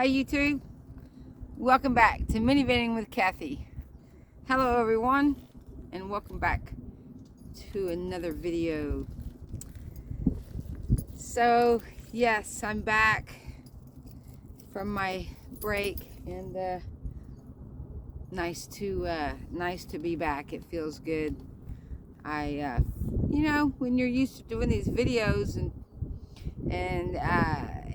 Hi YouTube, welcome back to Minivanning with Kathy. Hello everyone, and welcome back to another video. So yes, I'm back from my break, and nice to be back. It feels good. You know, when you're used to doing these videos and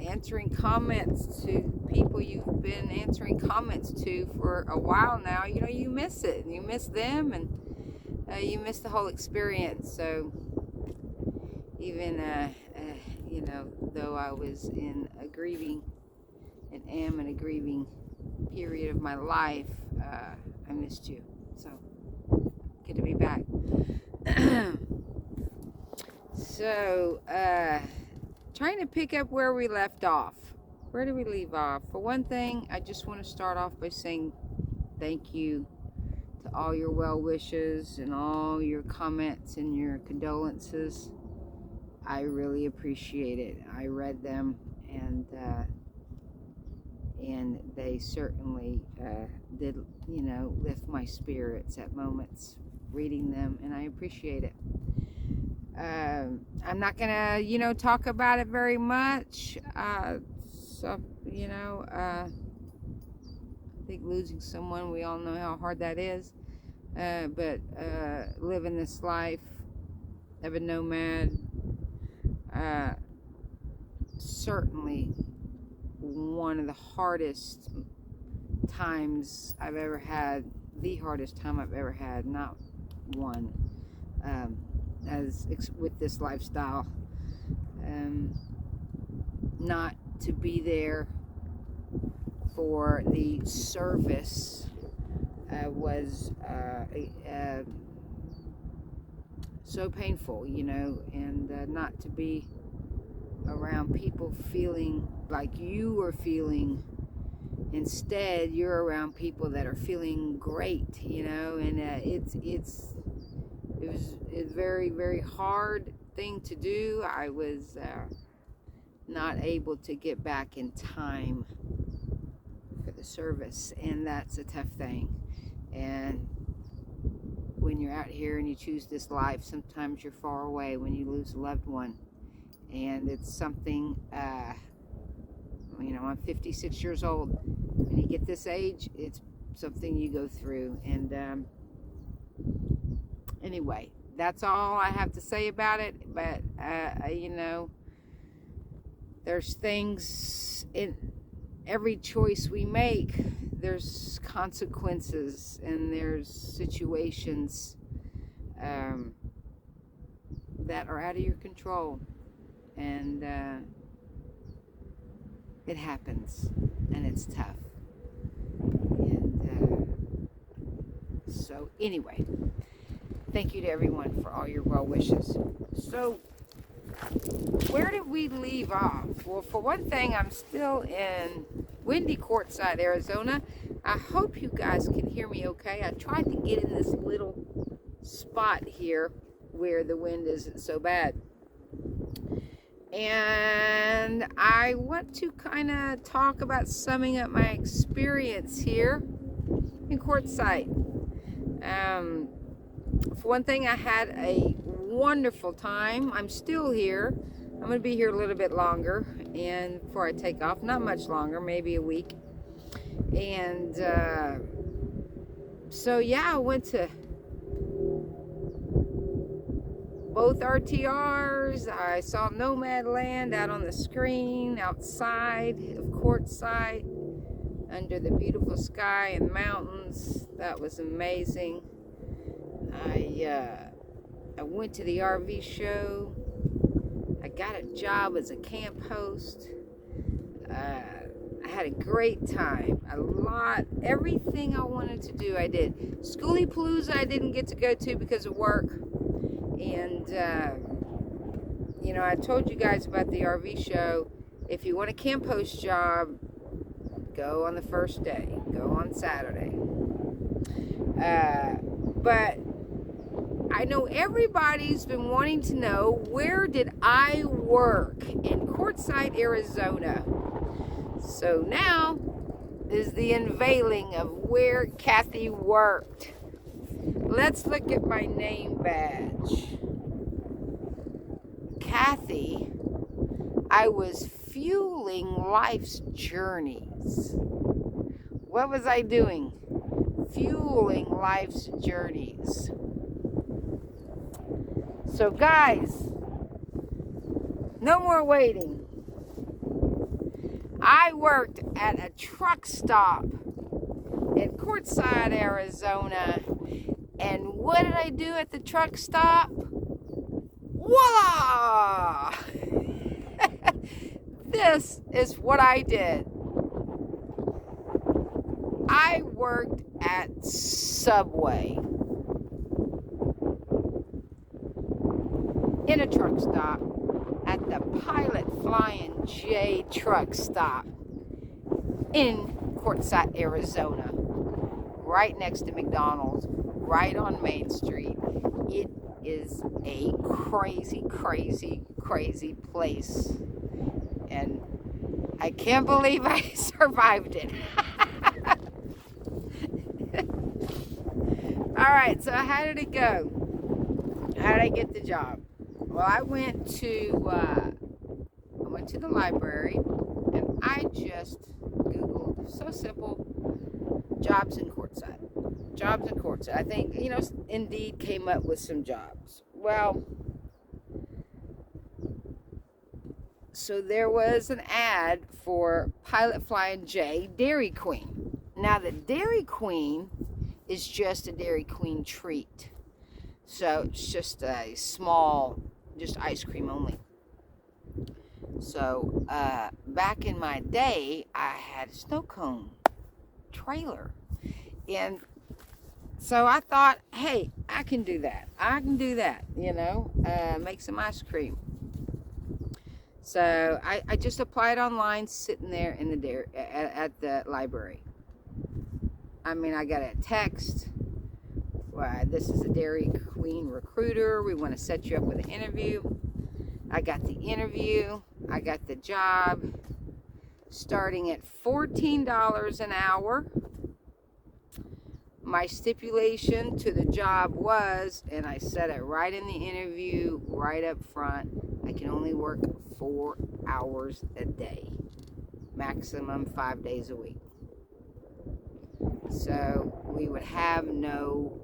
answering comments to people you've been answering comments to for a while now, you know, you miss it. You miss them, and you miss the whole experience. So even you know, though I was in a grieving and am in a grieving period of my life, I missed you. So good to be back. So trying to pick up where we left off. Where did we leave off? For one thing, I just want to start off by saying thank you to all your well wishes and all your comments and your condolences. I really appreciate it. I read them, and they certainly did, you know, lift my spirits at moments reading them, and I appreciate it. I'm not gonna, you know, talk about it very much. So, you know, I think losing someone, we all know how hard that is. But living this life of a nomad, certainly one of the hardest times I've ever had, the hardest time I've ever had, not one. As with this lifestyle, not to be there for the service was so painful, you know, and not to be around people feeling like you were feeling. Instead, you're around people that are feeling great, you know, and it was a very, very hard thing to do. I was not able to get back in time for the service, and that's a tough thing. And when you're out here and you choose this life, sometimes you're far away when you lose a loved one. And it's something, you know, I'm 56 years old. When you get this age, it's something you go through. And anyway, that's all I have to say about it. But you know, there's things in every choice we make. There's consequences, and there's situations that are out of your control, and it happens, and it's tough. And so anyway, thank you to everyone for all your well wishes. So where did we leave off? Well, for one thing, I'm still in windy Quartzsite, Arizona. I hope you guys can hear me okay. I tried to get in this little spot here where the wind isn't so bad. And I want to kind of talk about summing up my experience here in Quartzsite. For one thing, I had a wonderful time. I'm still here. I'm going to be here a little bit longer, and before I take off, not much longer, maybe a week. And so yeah, I went to both RTRs. I saw Nomad Land out on the screen outside of Quartzsite under the beautiful sky and mountains. That was amazing. I went to the RV show. I got a job as a camp host. I had a great time. Everything I wanted to do, I did. Schoolie Palooza I didn't get to go to because of work. And, you know, I told you guys about the RV show. If you want a camp host job, go on the first day. Go on Saturday. But I know everybody's been wanting to know, where did I work? In Quartzsite, Arizona. So now is the unveiling of where Kathy worked. Let's look at my name badge. Kathy, I was fueling life's journeys. What was I doing? Fueling life's journeys. So guys, no more waiting. I worked at a truck stop in Quartzsite, Arizona. And what did I do at the truck stop? Voila! This is what I did. I worked at Subway in a truck stop at the Pilot Flying J truck stop in Quartzsite, Arizona, right next to McDonald's, right on Main Street. It is a crazy, crazy, crazy place. And I can't believe I survived it. All right, so how did it go? How did I get the job? Well, I went to the library and I just Googled, so simple, jobs in Quartzsite. Jobs in Quartzsite. I think, Indeed came up with some jobs. Well, so there was an ad for Pilot Flying J Dairy Queen. Now, the Dairy Queen is just a Dairy Queen treat. So it's just a small, just ice cream only. So back in my day, I had a snow cone trailer. And so I thought, hey, I can do that. I can do that, make some ice cream. So I just applied online, sitting there in the at the library. I mean, I got a text. This is a Dairy Queen recruiter. We want to set you up with an interview. I got the interview. I got the job, starting at $14 an hour. My stipulation to the job was, and I said it right in the interview, right up front, I can only work 4 hours a day, maximum 5 days a week. So we would have no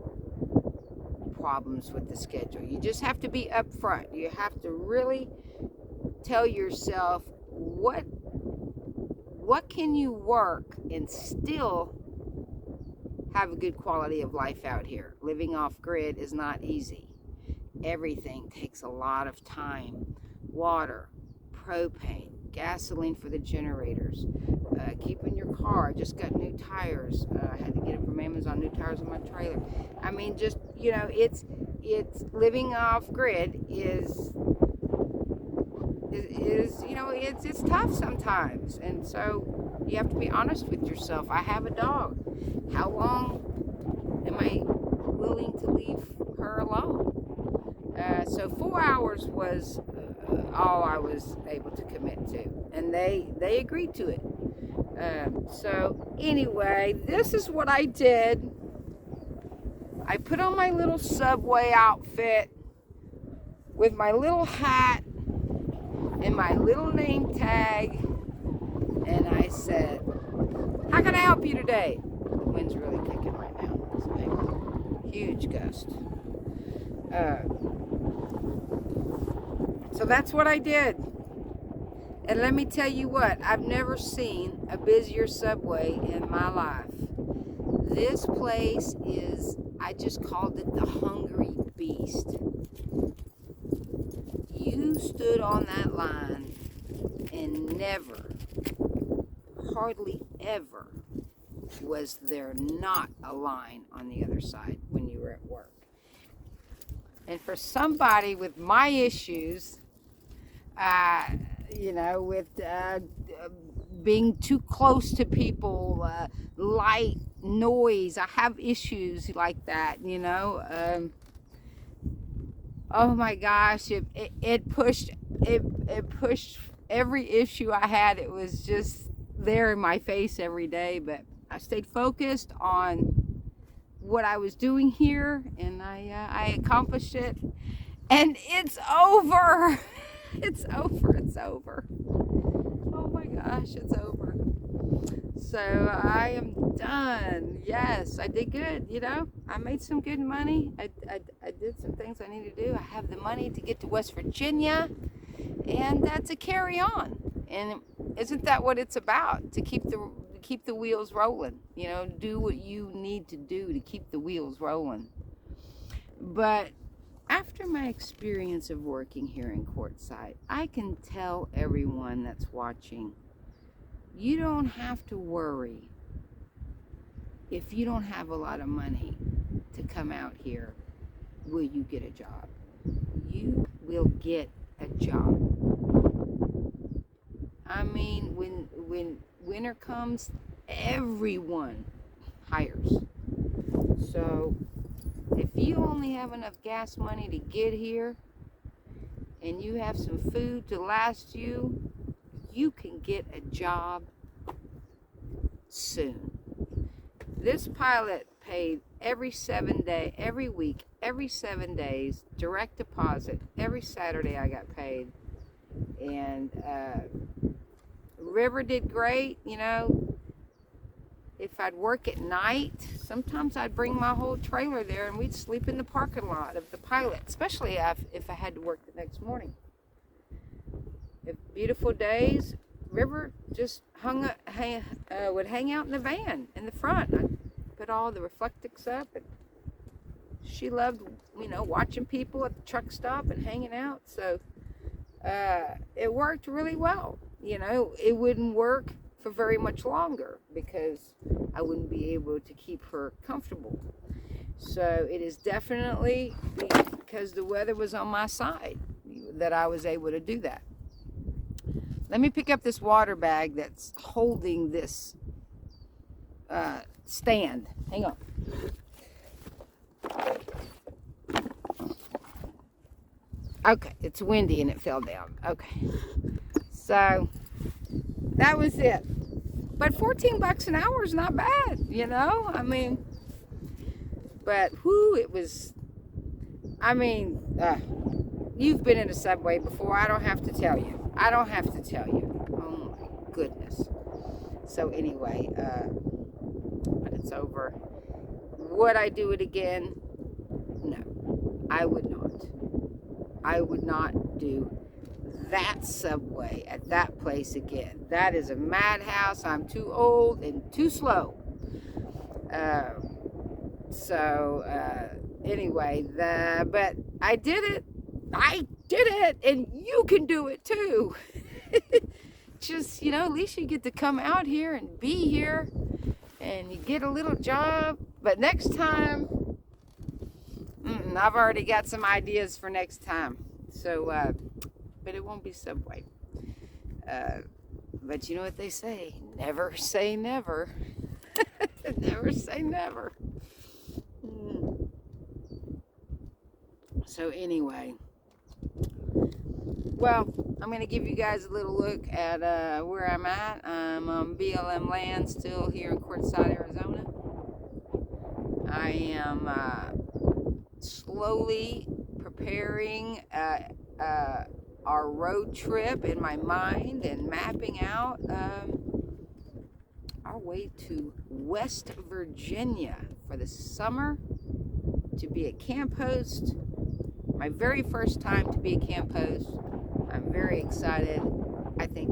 problems with the schedule. You just have to be upfront. You have to really tell yourself what can you work and still have a good quality of life out here. Living off grid is not easy. Everything takes a lot of time. Water, propane, gasoline for the generators, keeping your car. I just got new tires. I had to get it from Amazon, new tires on my trailer. I mean, just, it's living off grid is it's tough sometimes. And so you have to be honest with yourself. I have a dog. How long am I willing to leave her alone? So 4 hours was all I was able to commit to, and they agreed to it. So anyway, this is what I did. I put on my little Subway outfit with my little hat and my little name tag, and I said, how can I help you today? The wind's really kicking right now. It's a huge gust. So that's what I did. And let me tell you what, I've never seen a busier Subway in my life. This place is, I just called it the Hungry Beast. You stood on that line and never, hardly ever, was there not a line on the other side when you were at work. And for somebody with my issues, with being too close to people, light, noise, I have issues like that, oh my gosh, it pushed every issue I had. It was just there in my face every day, but I stayed focused on what I was doing here, and I accomplished it, and it's over. It's over. It's over. Oh my gosh, it's over. So I am done. Yes, I did good. You know, I made some good money. I did some things I need to do. I have the money to get to West Virginia, and to carry on. And isn't that what it's about? To keep the wheels rolling. You know, do what you need to do to keep the wheels rolling. But after my experience of working here in Quartzsite, I can tell everyone that's watching, you don't have to worry if you don't have a lot of money to come out here. Will you get a job? You will get a job. I mean, when winter comes, everyone hires. So if you only have enough gas money to get here and you have some food to last you, you can get a job soon. This pilot paid every week, every 7 days, direct deposit. Every Saturday I got paid. And River did great, you know. If I'd work at night, sometimes I'd bring my whole trailer there and we'd sleep in the parking lot of the pilot, especially if I had to work the next morning. If beautiful days, River just would hang out in the van in the front. I'd put all the reflectix up, and she loved, you know, watching people at the truck stop and hanging out. So it worked really well. You know, it wouldn't work for very much longer because I wouldn't be able to keep her comfortable. So it is definitely because the weather was on my side that I was able to do that. Let me pick up this water bag that's holding this stand. Hang on. Okay, it's windy and it fell down. Okay, so that was it. But $14 an hour is not bad, you know? I mean, but whoo, it was, I mean, you've been in a subway before. I don't have to tell you. I don't have to tell you. Oh my goodness. So anyway, but it's over. Would I do it again? No, I would not. I would not do that subway at that place again. That is a madhouse. I'm too old and too slow. Anyway, but I did it. I did it, and you can do it too. Just, you know, at least you get to come out here and be here, and you get a little job. But next time, I've already got some ideas for next time. So, but it won't be Subway. But you know what they say? Never say never. Never say never. So anyway, well, I'm going to give you guys a little look at where I'm at. I'm on BLM land still here in Quartzsite, Arizona. I am slowly preparing our road trip in my mind and mapping out our way to West Virginia for the summer to be a camp host. My very first time to be a camp host. I'm very excited. I think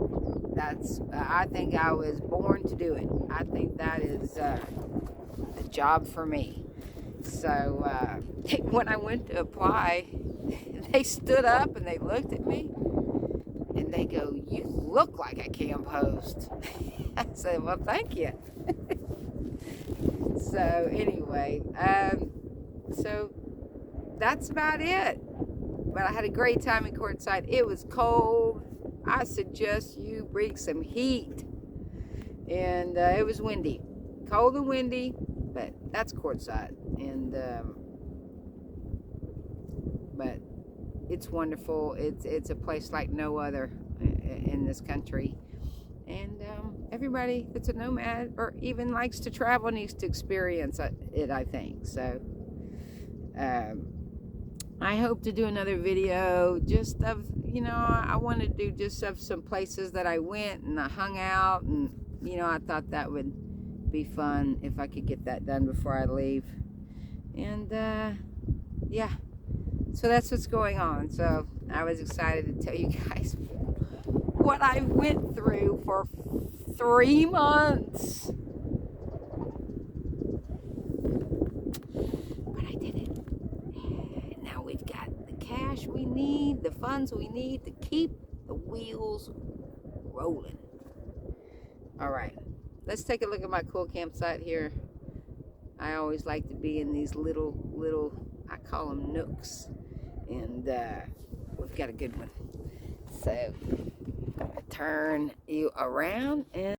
I was born to do it. I think that is the job for me. So when I went to apply, they stood up and they looked at me and they go, "You look like a camp host." I said, "Well, thank you." So anyway, so that's about it. But I had a great time in Quartzsite. It was cold. I suggest you bring some heat. And it was windy. Cold and windy, but that's Quartzsite. And but it's wonderful. It's a place like no other in this country. And everybody that's a nomad or even likes to travel needs to experience it, I think. So I hope to do another video just of, I want to do just of some places that I went and I hung out, and I thought that would be fun if I could get that done before I leave. And yeah, so that's what's going on. So I was excited to tell you guys what I went through for 3 months. But I did it. And now we've got the cash we need, the funds we need to keep the wheels rolling. All right, let's take a look at my cool campsite here. I always like to be in these little, I call them nooks. And we've got a good one. So turn you around and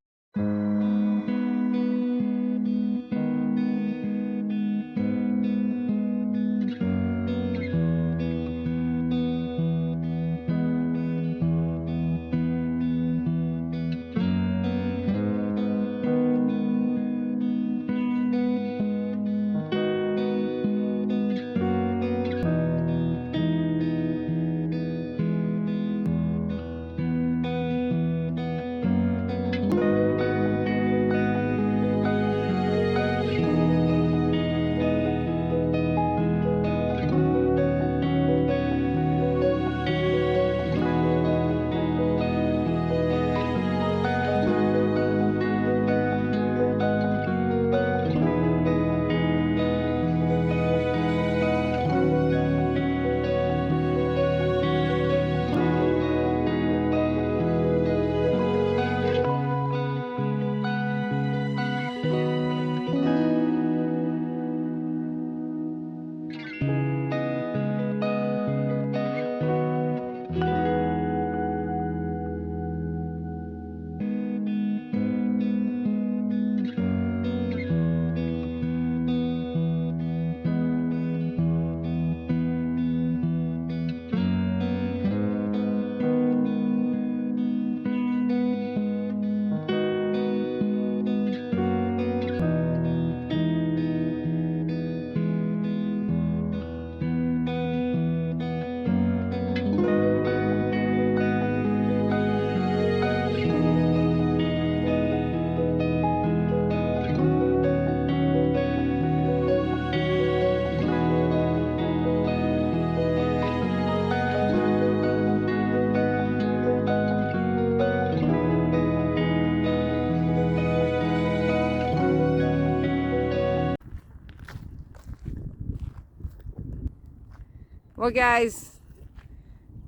well, guys,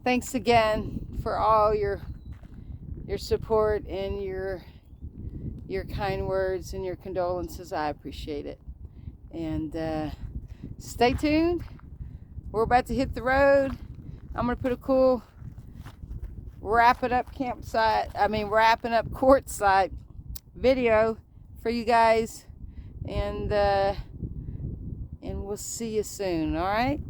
thanks again for all your support and your kind words and your condolences. I appreciate it. And stay tuned. We're about to hit the road. I'm gonna put a cool wrapping up Quartzsite video for you guys, and we'll see you soon. All right.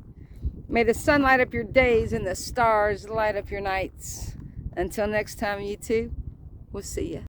May the sun light up your days and the stars light up your nights. Until next time, you two, we'll see you.